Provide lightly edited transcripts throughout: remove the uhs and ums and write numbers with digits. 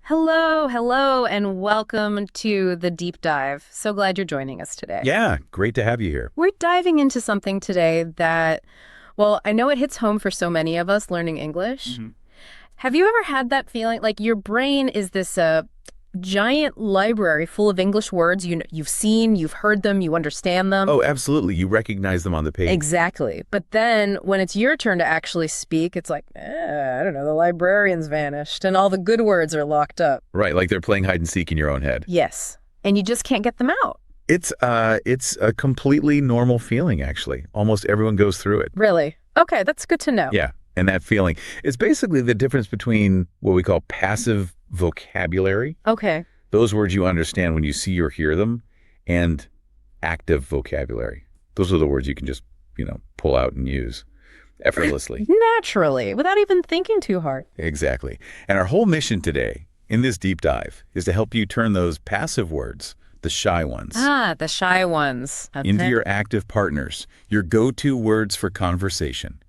Hello, and welcome to the deep dive. So glad you're joining us today. Yeah, great to have you here. We're diving into something today that, well, I know it hits home for so many of us learning English. Have you ever had that feeling like your brain is this giant library full of English words you've seen, you've heard them, you understand them? Oh, absolutely. You recognize them on the page. Exactly. But then when it's your turn to actually speak, it's like, I don't know, the librarian's vanished and all the good words are locked up. Right, like they're playing hide and seek in your own head. Yes. And you just can't get them out. It's a completely normal feeling, actually. Almost everyone goes through it. Really? Okay, that's good to know. Yeah, and that feeling. It's basically the difference between what we call passive vocabulary. Okay. Those words you understand when you see or hear them, and active vocabulary. Those are the words you can just, pull out and use effortlessly. Naturally, without even thinking too hard. Exactly. And our whole mission today in this deep dive is to help you turn those passive words, the shy ones, The shy ones. into your active partners, your go-to words for conversation.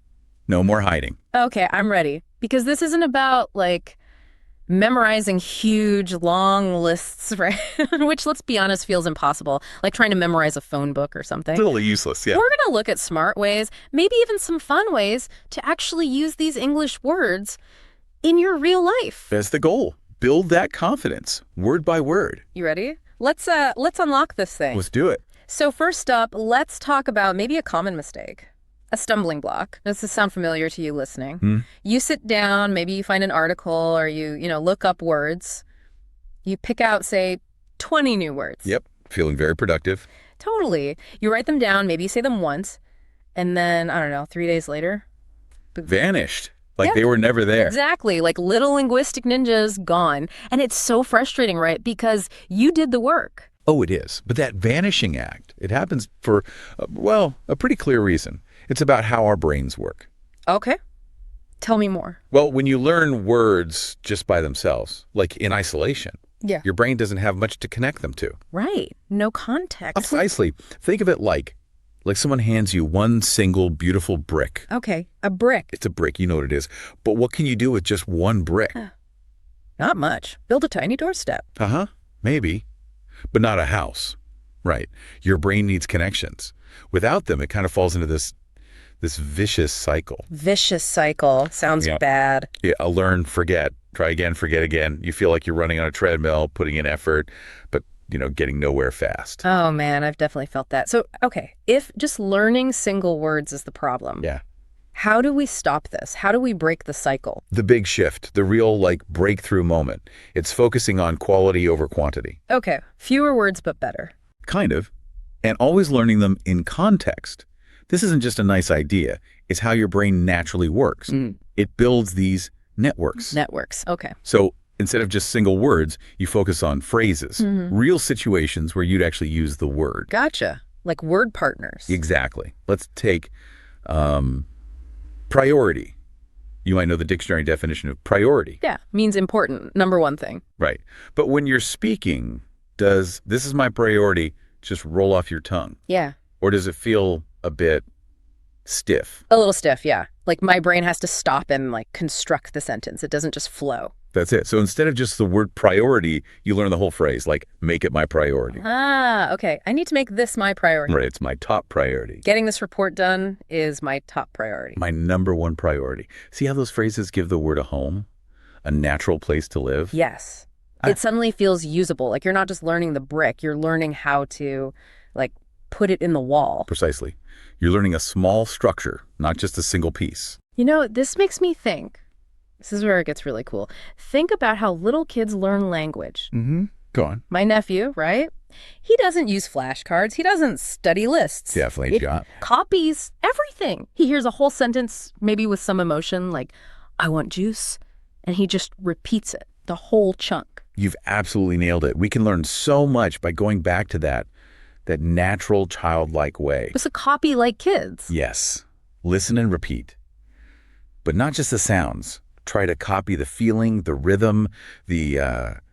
No more hiding. Okay, I'm ready. Because this isn't about, memorizing huge, long lists, right? Which, let's be honest, feels impossible. Like trying to memorize a phone book or something. Totally useless, yeah. We're going to look at smart ways, maybe even some fun ways to actually use these English words in your real life. That's the goal. Build that confidence, word by word. You ready? Let's unlock this thing. Let's do it. So first up, let's talk about maybe a common mistake. A stumbling block. Does this sound familiar to you listening? You sit down, maybe you find an article or you look up words. You pick out, say, 20 new words. Yep. Feeling very productive. Totally. You write them down, maybe you say them once, and then, I don't know, 3 days later. Vanished. Like Yeah. they were never there. Exactly. Like little linguistic ninjas gone. And it's so frustrating, right? Because you did the work. Oh, it is. But that vanishing act, it happens for, a pretty clear reason. It's about how our brains work. Okay. Tell me more. Well, when you learn words just by themselves, like in isolation, Yeah. your brain doesn't have much to connect them to. Right. No context. Precisely. Think of it like someone hands you one single beautiful brick. Okay. A brick. It's a brick, you know what it is. But what can you do with just one brick? Not much. Build a tiny doorstep. Uh-huh. Maybe. But not a house. Right. Your brain needs connections. Without them, it kind of falls into this vicious cycle. Vicious cycle. Sounds Yeah. bad. Yeah, learn, forget, try again, forget again. You feel like you're running on a treadmill, putting in effort, but, getting nowhere fast. Oh, man, I've definitely felt that. So, okay, if just learning single words is the problem, Yeah. how do we stop this? How do we break the cycle? The big shift, the real, breakthrough moment. It's focusing on quality over quantity. Okay, fewer words but better. Kind of. And always learning them in context. This isn't just a nice idea. It's how your brain naturally works. It builds these networks. Networks. Okay. So instead of just single words, you focus on phrases, real situations where you'd actually use the word. Gotcha. Like word partners. Exactly. Let's take priority. You might know the dictionary definition of priority. Yeah, means important. Number one thing. Right. But when you're speaking, does "this is my priority" just roll off your tongue? Yeah. Or does it feel a bit stiff? A little stiff, yeah. Like my brain has to stop and construct the sentence. It doesn't just flow. That's it. So instead of just the word priority, you learn the whole phrase, like make it my priority. Okay. I need to make this my priority. Right. It's my top priority. Getting this report done is my top priority. My number one priority. See how those phrases give the word a home? A natural place to live? Yes. It suddenly feels usable. Like you're not just learning the brick, you're learning how to put it in the wall. Precisely. You're learning a small structure, not just a single piece. This makes me think. This is where it gets really cool. Think about how little kids learn language. Go on. My nephew, right? He doesn't use flashcards. He doesn't study lists. Definitely, He John. copies everything. He hears a whole sentence, maybe with some emotion, like, I want juice. And he just repeats it, the whole chunk. You've absolutely nailed it. We can learn so much by going back to that natural childlike way. It's a copy like kids. Yes. Listen and repeat. But not just the sounds. Try to copy the feeling, the rhythm, the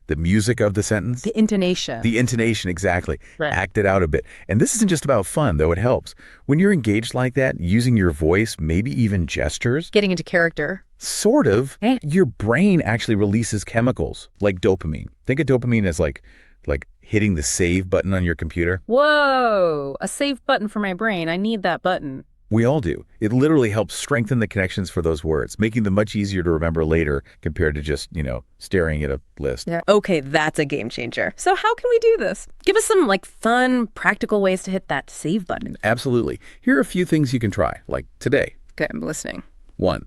the music of the sentence. The intonation. The intonation, exactly. Right. Act it out a bit. And this isn't just about fun, though it helps. When you're engaged like that, using your voice, maybe even gestures, Getting into character. sort of, your brain actually releases chemicals like dopamine. Think of dopamine as like hitting the save button on your computer. Whoa, a save button for my brain. I need that button. We all do. It literally helps strengthen the connections for those words, making them much easier to remember later compared to just, staring at a list. Yeah. Okay, that's a game changer. So how can we do this? Give us some fun, practical ways to hit that save button. Absolutely. Here are a few things you can try, like today. Okay, I'm listening. 1.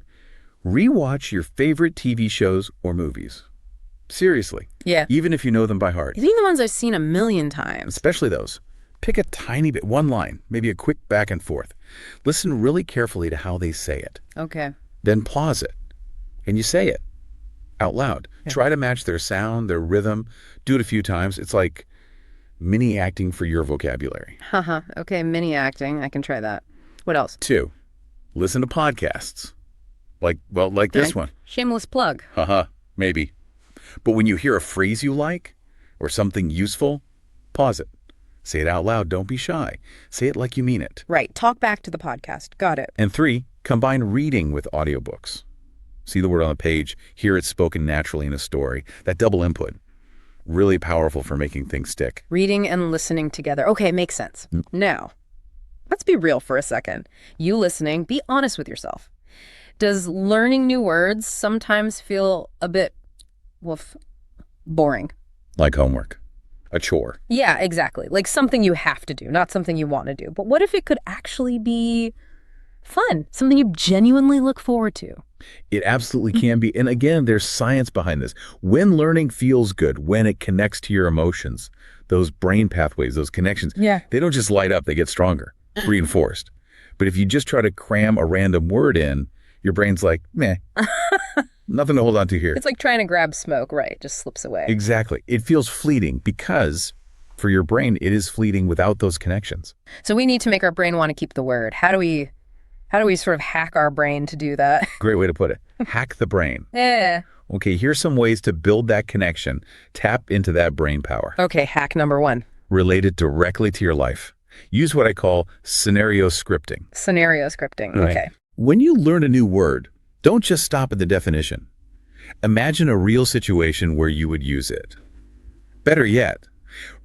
Rewatch your favorite TV shows or movies. Seriously. Yeah. Even if you know them by heart. Even the ones I've seen a million times. Especially those. Pick a tiny bit, one line, maybe a quick back and forth. Listen really carefully to how they say it. Okay. Then pause it. And you say it out loud. Yeah. Try to match their sound, their rhythm. Do it a few times. It's like mini acting for your vocabulary. Haha. Okay, mini acting. I can try that. What else? 2. Listen to podcasts. Like this one. Shameless plug. Haha. Maybe. But when you hear a phrase you like or something useful, pause it. Say it out loud. Don't be shy. Say it like you mean it. Right. Talk back to the podcast. Got it. And 3, combine reading with audiobooks. See the word on the page, hear it spoken naturally in a story. That double input, really powerful for making things stick. Reading and listening together. Okay, makes sense. Now, let's be real for a second. You listening, be honest with yourself. Does learning new words sometimes feel a bit, boring? Like homework. A chore. Yeah, exactly. Like something you have to do, not something you want to do. But what if it could actually be fun? Something you genuinely look forward to? It absolutely can be. And again, there's science behind this. When learning feels good, when it connects to your emotions, those brain pathways, those connections, they don't just light up, they get stronger, reinforced. But if you just try to cram a random word in, your brain's like, meh. Nothing to hold on to here. It's like trying to grab smoke, right? It just slips away. Exactly. It feels fleeting because for your brain, it is fleeting without those connections. So we need to make our brain want to keep the word. How do we sort of hack our brain to do that? Great way to put it. Hack the brain. Yeah. Okay, here's some ways to build that connection. Tap into that brain power. Okay, hack number 1. Relate it directly to your life. Use what I call scenario scripting. Scenario scripting. Right. Okay. When you learn a new word, don't just stop at the definition. Imagine a real situation where you would use it. Better yet,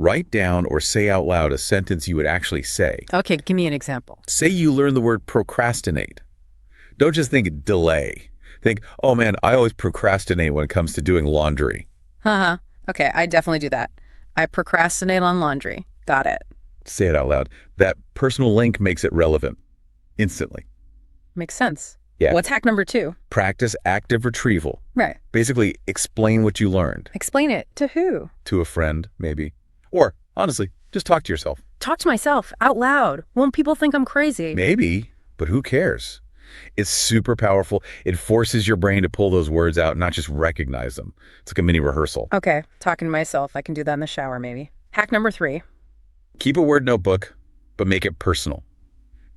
write down or say out loud a sentence you would actually say. Okay, give me an example. Say you learn the word procrastinate. Don't just think delay. Think, oh man, I always procrastinate when it comes to doing laundry. Okay, I definitely do that. I procrastinate on laundry. Got it. Say it out loud. That personal link makes it relevant instantly. Makes sense. Yeah. What's hack number 2? Practice active retrieval. Right. Basically, explain what you learned. Explain it. To who? To a friend, maybe. Or, honestly, just talk to yourself. Talk to myself out loud. Won't people think I'm crazy? Maybe, but who cares? It's super powerful. It forces your brain to pull those words out, not just recognize them. It's like a mini rehearsal. Okay, talking to myself. I can do that in the shower, maybe. Hack number 3. Keep a word notebook, but make it personal.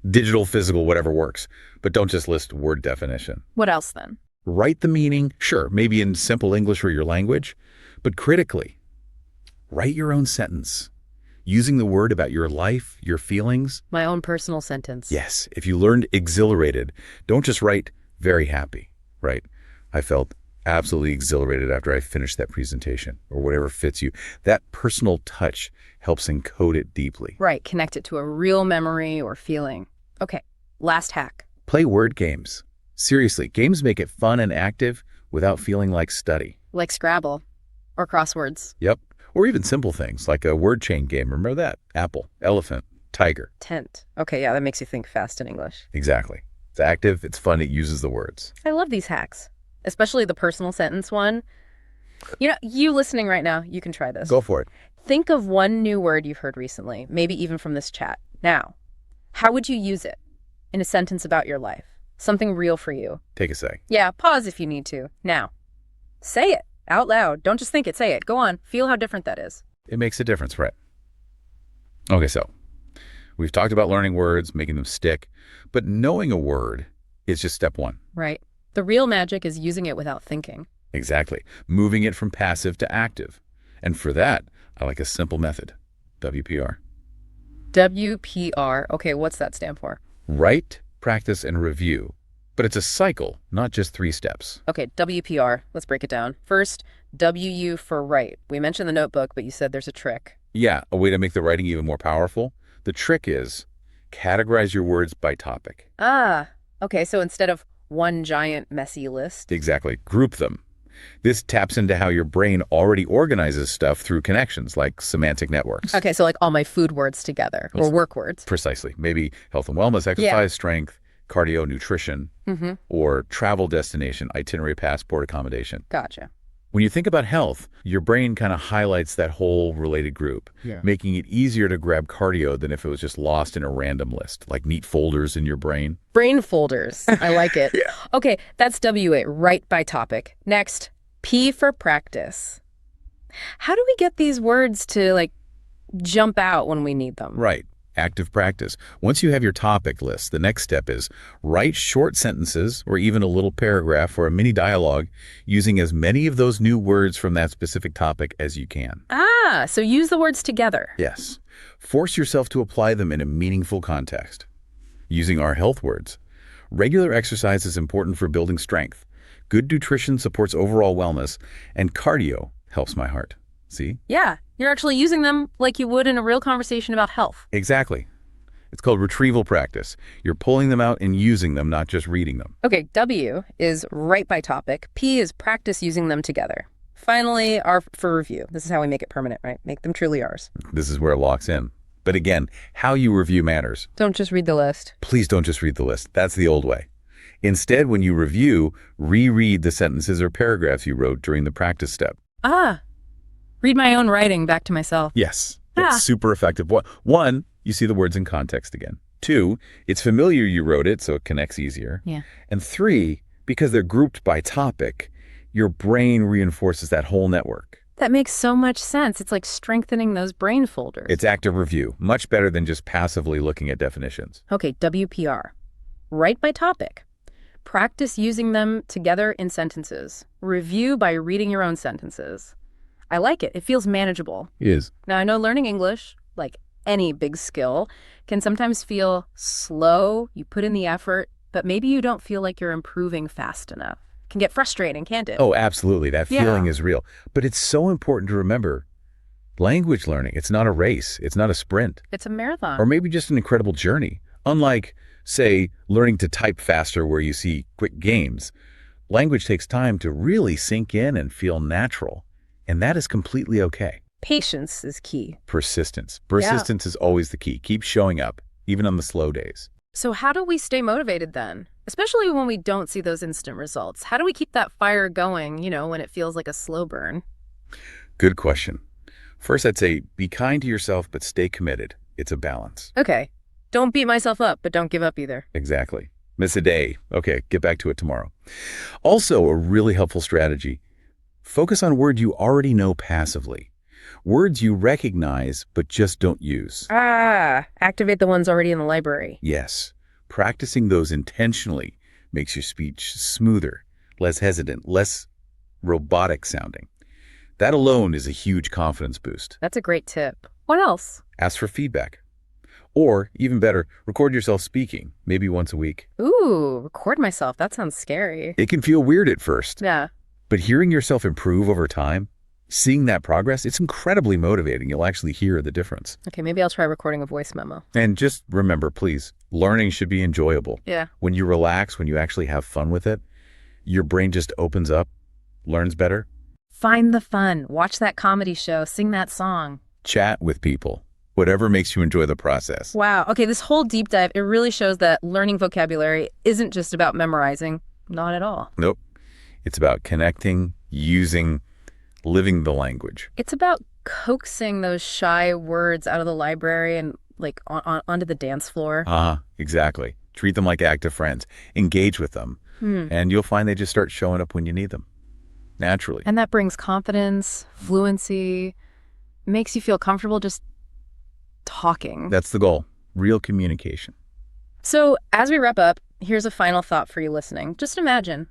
Digital, physical, whatever works. But don't just list word definition. What else then? Write the meaning, sure, maybe in simple English or your language, but critically. Write your own sentence, using the word about your life, your feelings. My own personal sentence. Yes, if you learned exhilarated, don't just write very happy, right? I felt absolutely exhilarated after I finished that presentation, or whatever fits you. That personal touch helps encode it deeply. Right, connect it to a real memory or feeling. Okay, last hack. Play word games. Seriously, games make it fun and active without feeling like study. Like Scrabble or crosswords. Yep, or even simple things like a word chain game. Remember that? Apple, elephant, tiger. Tent. Okay, yeah, that makes you think fast in English. Exactly. It's active, it's fun, it uses the words. I love these hacks, especially the personal sentence one. You listening right now, you can try this. Go for it. Think of one new word you've heard recently, maybe even from this chat. Now, how would you use it in a sentence about your life? Something real for you. Take a sec. Yeah, pause if you need to. Now, say it out loud. Don't just think it, say it. Go on. Feel how different that is. It makes a difference, right? Okay, so we've talked about learning words, making them stick, but knowing a word is just step 1. Right. The real magic is using it without thinking. Exactly. Moving it from passive to active. And for that, I like a simple method, WPR. WPR. Okay, what's that stand for? Write, practice, and review. But it's a cycle, not just 3 steps. Okay, WPR. Let's break it down. First, WU for write. We mentioned the notebook, but you said there's a trick. Yeah, a way to make the writing even more powerful. The trick is categorize your words by topic. Ah, okay, so instead of one giant messy list. Exactly. Group them. This taps into how your brain already organizes stuff through connections like semantic networks. Okay, so like all my food words together, or work words. Precisely. Maybe health and wellness, exercise, strength, cardio, nutrition, or travel destination, itinerary, passport, accommodation. Gotcha. When you think about health, your brain kind of highlights that whole related group, making it easier to grab cardio than if it was just lost in a random list, like neat folders in your brain. Brain folders. I like it. Okay, that's WA, write by topic. Next, P for practice. How do we get these words to, like, jump out when we need them? Right. Active practice. Once you have your topic list, the next step is write short sentences or even a little paragraph or a mini dialogue using as many of those new words from that specific topic as you can. Ah, so use the words together. Yes. Force yourself to apply them in a meaningful context. Using our health words. Regular exercise is important for building strength. Good nutrition supports overall wellness, and cardio helps my heart. See? Yeah, you're actually using them like you would in a real conversation about health. Exactly. It's called retrieval practice. You're pulling them out and using them, not just reading them. Okay, W is write by topic. P is practice using them together. Finally, R for review. This is how we make it permanent, right? Make them truly ours. This is where it locks in. But again, how you review matters. Don't just read the list. Please don't just read the list. That's the old way. Instead, when you review, reread the sentences or paragraphs you wrote during the practice step. Ah, read my own writing back to myself. Yes, it's super effective. One, you see the words in context again. 2, it's familiar you wrote it, so it connects easier. Yeah. And 3, because they're grouped by topic, your brain reinforces that whole network. That makes so much sense. It's like strengthening those brain folders. It's active review, much better than just passively looking at definitions. Okay, WPR. Write by topic. Practice using them together in sentences. Review by reading your own sentences. I like it. It feels manageable. It is. Now, I know learning English, like any big skill, can sometimes feel slow. You put in the effort, but maybe you don't feel like you're improving fast enough. It can get frustrating, can't it? Oh, absolutely. That feeling is real. But it's so important to remember, language learning, it's not a race. It's not a sprint. It's a marathon. Or maybe just an incredible journey. Unlike, say, learning to type faster where you see quick gains, language takes time to really sink in and feel natural. And that is completely okay. Patience is key. Persistence. Persistence is always the key. Keep showing up, even on the slow days. So how do we stay motivated then? Especially when we don't see those instant results. How do we keep that fire going, when it feels like a slow burn? Good question. First, I'd say be kind to yourself, but stay committed. It's a balance. Okay. Don't beat myself up, but don't give up either. Exactly. Miss a day. Okay, get back to it tomorrow. Also, a really helpful strategy. Focus on words you already know passively. Words you recognize, but just don't use. Activate the ones already in the library. Yes. Practicing those intentionally makes your speech smoother, less hesitant, less robotic sounding. That alone is a huge confidence boost. That's a great tip. What else? Ask for feedback. Or, even better, record yourself speaking, maybe once a week. Ooh, record myself. That sounds scary. It can feel weird at first. Yeah. But hearing yourself improve over time, seeing that progress, it's incredibly motivating. You'll actually hear the difference. Okay, maybe I'll try recording a voice memo. And just remember, please, learning should be enjoyable. Yeah. When you relax, when you actually have fun with it, your brain just opens up, learns better. Find the fun. Watch that comedy show. Sing that song. Chat with people. Whatever makes you enjoy the process. Wow. Okay, this whole deep dive, it really shows that learning vocabulary isn't just about memorizing. Not at all. Nope. It's about connecting, using, living the language. It's about coaxing those shy words out of the library and onto the dance floor. Exactly. Treat them like active friends. Engage with them. And you'll find they just start showing up when you need them. Naturally. And that brings confidence, fluency, makes you feel comfortable just talking. That's the goal. Real communication. So as we wrap up, here's a final thought for you listening. Just imagine.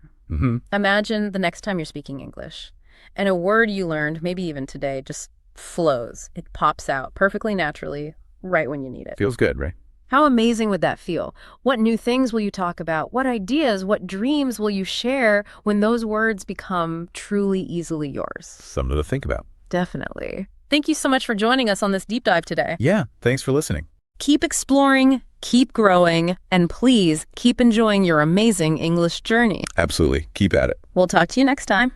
Imagine the next time you're speaking English. And a word you learned, maybe even today, just flows. It pops out perfectly naturally right when you need it. Feels good, right? How amazing would that feel? What new things will you talk about? What ideas, what dreams will you share when those words become truly easily yours? Something to think about. Definitely. Thank you so much for joining us on this deep dive today. Yeah, thanks for listening. Keep exploring, keep growing, and please keep enjoying your amazing English journey. Absolutely. Keep at it. We'll talk to you next time.